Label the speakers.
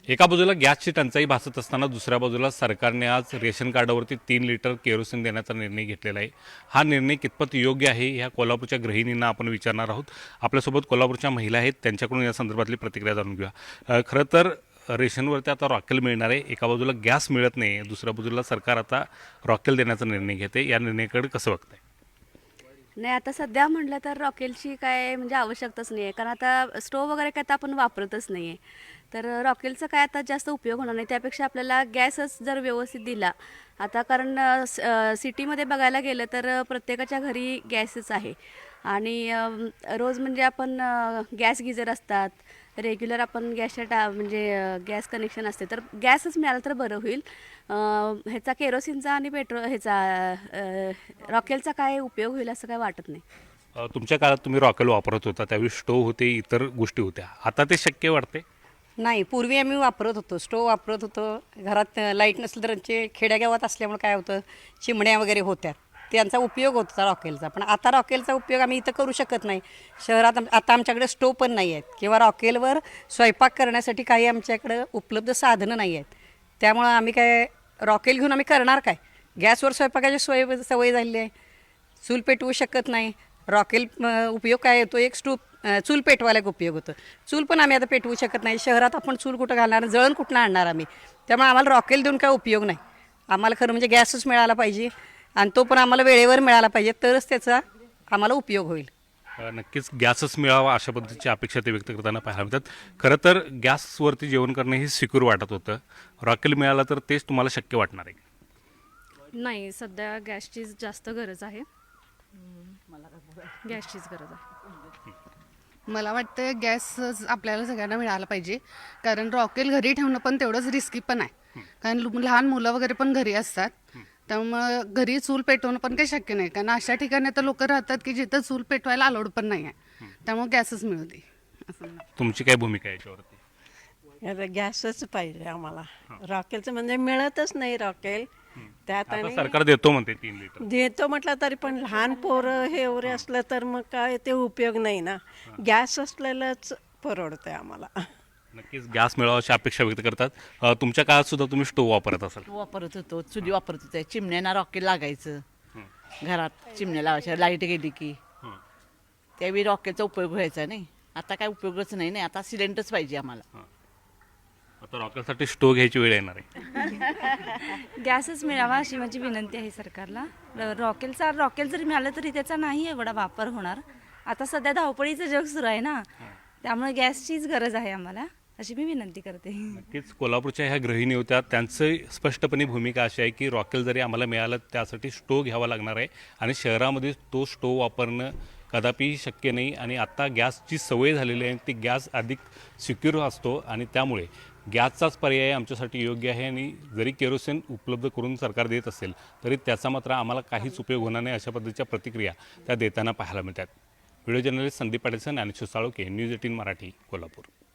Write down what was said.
Speaker 1: एका बाजूला गॅसची टंचाई भासत असताना दुसऱ्या बाजूला सरकारने आज रेशन कार्डावरती 3 लिटर केरोसिन देण्याचा निर्णय घेतलेला आहे। हा निर्णय कितपत योग्य आहे ह्या कोल्हापूरच्या गृहिणींना आपण विचारणार आहोत। आपल्यासोबत कोल्हापूरच्या महिला आहेत, त्यांच्याकडून या संदर्भातली प्रतिक्रिया जाणून घेऊया। खरं तर रेशनवरती आता रॉकेल मिळणार आहे, एका बाजूला गॅस मिळत नाही, दुसऱ्या बाजूला सरकार आता रॉकेल देण्याचा निर्णय घेते, या निर्णयाकडे कसं बघताय?
Speaker 2: नाही, आता सध्या म्हटलं तर रॉकेलची काय म्हणजे आवश्यकताच नाही आहे, कारण आता स्टोव वगैरे काय आता आपण वापरतच नाही आहे, तर रॉकेलचा काय आता जास्त उपयोग होणार नाही। त्यापेक्षा आपल्याला गॅसच जर व्यवस्थित दिला आता, कारण सिटीमध्ये बघायला गेलं तर प्रत्येकाच्या घरी गॅसच आहे आणि रोज म्हणजे आपण गॅस गिझर असतात, रेग्युलर आपण गॅसच्या म्हणजे गॅस कनेक्शन असते, तर गॅसच मिळाला तर बरं होईल। ह्याचा केरोसिनचा आणि रॉकेलचा काय उपयोग होईल असं काय वाटत नाही।
Speaker 1: तुमच्या काळात तुम्ही रॉकेल वापरत होता, त्यावेळी स्टोव होते, इतर गोष्टी होत्या, आता ते शक्य वाटते?
Speaker 3: नाही, पूर्वी आम्ही वापरत होतो, स्टोव वापरत होतो। घरात लाईट नसलं तर आमचे खेड्यागावात असल्यामुळे काय होतं, चिमण्या वगैरे होत्या, त्यांचा उपयोग होता रॉकेलचा। पण आता रॉकेलचा उपयोग आम्ही इथं करू शकत नाही शहरात। आता आमच्याकडे स्टोव पण नाही आहेत किंवा रॉकेलवर स्वयंपाक करण्यासाठी काही आमच्याकडं उपलब्ध साधनं नाही आहेत, त्यामुळं आम्ही काय रॉकेल घेऊन आम्ही करणार काय? गॅसवर स्वयंपाकाची सवय झालेली आहे, चूल पेटवू शकत नाही। रॉकेल उपयोग काय येतो, एक चूल पेटवायला एक उपयोग होतो, चूल पण आम्ही आता पेटवू शकत नाही। शहरात आपण चूल कुठं घालणार, जळण कुठं आणणार आम्ही? त्यामुळे आम्हाला रॉकेल देऊन काय उपयोग नाही। आम्हाला खरं म्हणजे गॅसच मिळाला पाहिजे आणि तो पण आम्हाला वेळेवर मिळाला पाहिजे, तरच त्याचा आम्हाला उपयोग होईल।
Speaker 1: नक्कीच गॅसच मिळावा अशा पद्धतीची अपेक्षा ते व्यक्त करताना पाहायला मिळतात। खरं तर गॅसवरती जेवण करणं हे सिक्युअर वाटत होतं, रॉकेल मिळालं तर तेच तुम्हाला शक्य वाटणार आहे?
Speaker 4: नाही, सध्या गॅसची जास्त गरज आहे, गॅसचीच गरज आहे।
Speaker 5: मला वाटतं गॅस आपल्याला सगळ्यांना मिळाला पाहिजे, कारण रॉकेल घरी ठेवणं पण तेवढंच रिस्की पण आहे, कारण लहान मुलं वगैरे पण घरी असतात, त्यामुळं घरी चूल पेटवणं पण काही शक्य नाही, कारण अशा ठिकाणी तर लोक राहतात की जिथं चूल पेटवायला अलाउड पण नाही आहे, त्यामुळे गॅसच मिळू दे असं।
Speaker 1: तुमची काय भूमिका आहे याच्यावरती?
Speaker 6: आता गॅसच पाहिजे आम्हाला, रॉकेलचं म्हणजे मिळतच नाही रॉकेल। त्यात
Speaker 1: आता
Speaker 6: आणि
Speaker 1: सरकार देतो म्हणते 3 लिटर,
Speaker 6: देतो म्हटलं तरी पण लहान पोरं हे एवढे असलं तर मग काय ते उपयोग नाही ना, गॅस असलेलंच परवडतंय आम्हाला।
Speaker 1: नक्कीच गॅस मिळावा अशी अपेक्षा व्यक्त करतात। तुमच्या काळात सुद्धा तुम्ही स्टोव वापरत असाल?
Speaker 7: वापरत होतो, चुली वापरत होते, चिमण्यांना रॉकेल लागायचं, घरात चिमण्या लावायच्या लाईट गेली की, त्यावेळी रॉकेलचा उपयोग व्हायचा नाही। आता काय उपयोगच नाही, आता सिलेंडरच पाहिजे आम्हाला।
Speaker 1: आता रॉकेलसाठी स्टोव घ्यायची वेळ येणार आहे।
Speaker 2: गॅसच मिळावा अशी माझी विनंती आहे सरकारला। रॉकेल जरी मिळालं तरी त्याचा नाही एवढा वापर होणार। आता सध्या धावपळीचं जग सुरू आहे ना, त्यामुळे गॅसचीच गरज आहे आम्हाला, अशी मी विनंती करते।
Speaker 1: नक्कीच कोल्हापूरच्या ह्या गृहिणी होत्या, त्यांचं स्पष्टपणे भूमिका अशी आहे की रॉकेल जरी आम्हाला मिळालं त्यासाठी स्टोव घ्यावा लागणार आहे आणि शहरामध्ये तो स्टोव वापरणं कदापि शक्य नाही। आणि आत्ता गॅसची सवय झालेली आहे, ती गॅस अधिक सिक्युअर असतो आणि त्यामुळे गॅसचाच पर्याय आमच्यासाठी योग्य आहे। आणि जरी केरोसिन उपलब्ध करून सरकार देत असेल तरी त्याचा मात्र आम्हाला काहीच उपयोग होणार नाही, अशा पद्धतीच्या प्रतिक्रिया त्या देताना पाहायला मिळतात। Video journalist Sandeep Patil, Dnyaneshwar Salokhe, news 18 Marathi, Kolhapur.